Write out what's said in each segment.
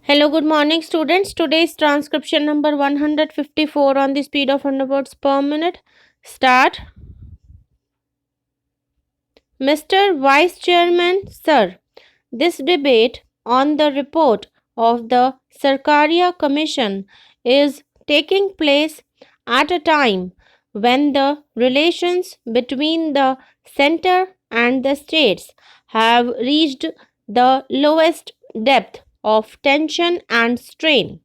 Hello, good morning, students. Today's transcription number 154 on the speed of 100 words per minute. Start. Mr. Vice Chairman, Sir, this debate on the report of the Sarkaria Commission is taking place at a time when the relations between the center and the states have reached the lowest depth of tension and strain.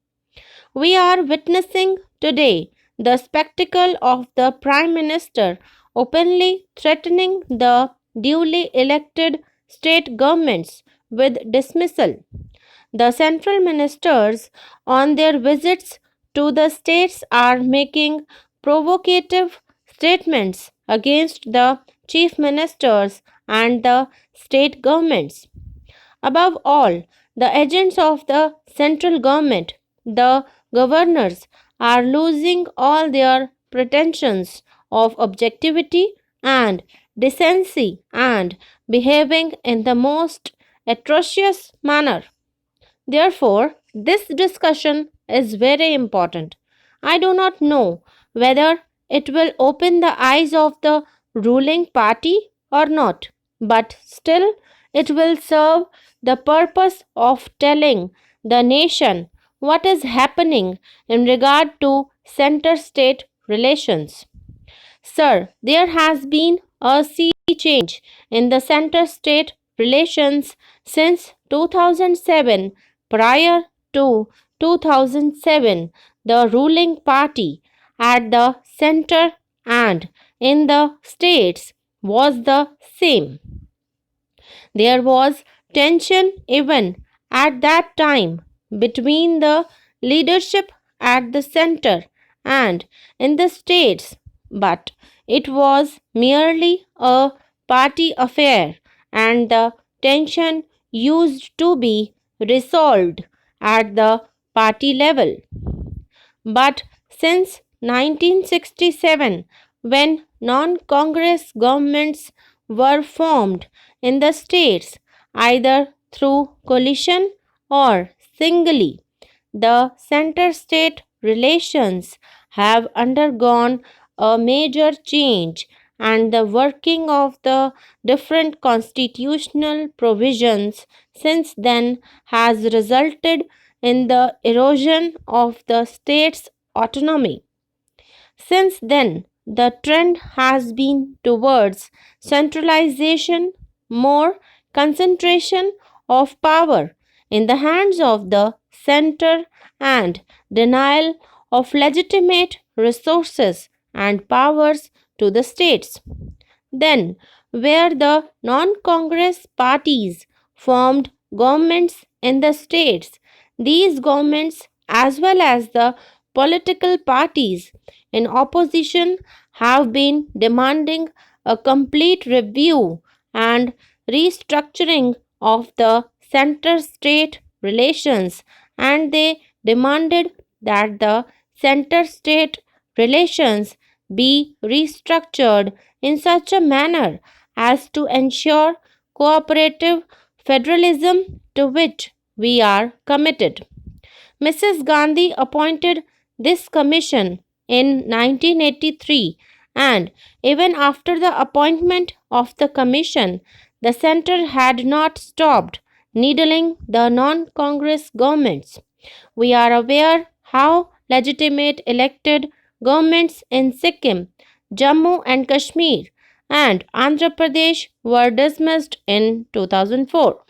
We are witnessing today the spectacle of the Prime Minister openly threatening the duly elected state governments with dismissal. The central ministers, on their visits to the states, are making provocative statements against the chief ministers and the state governments. Above all, the agents of the central government, the governors, are losing all their pretensions of objectivity and decency and behaving in the most atrocious manner. Therefore, this discussion is very important. I do not know whether it will open the eyes of the ruling party or not, but still it will serve the purpose of telling the nation what is happening in regard to center state relations. Sir, there has been a sea change in the center state relations since 2007. Prior to 2007, the ruling party at the center and in the states was the same. There was tension even at that time between the leadership at the center and in the states, but it was merely a party affair and the tension used to be resolved at the party level. But since 1967, when non Congress governments were formed in the states, either through coalition or singly, the center state relations have undergone a major change, and the working of the different constitutional provisions since then has resulted in the erosion of the state's autonomy. Since then, the trend has been towards centralization, more concentration of power in the hands of the center, and denial of legitimate resources and powers to the states. Then, where the non Congress parties formed governments in the states, these governments, as well as the political parties in opposition, have been demanding a complete review and restructuring of the center state relations, and they demanded that the center state relations be restructured in such a manner as to ensure cooperative federalism to which we are committed. Mrs. Gandhi appointed this commission in 1983, and even after the appointment of the commission, the center had not stopped needling the non Congress governments. We are aware how legitimate elected governments in Sikkim, Jammu and Kashmir, and Andhra Pradesh were dismissed in 2004.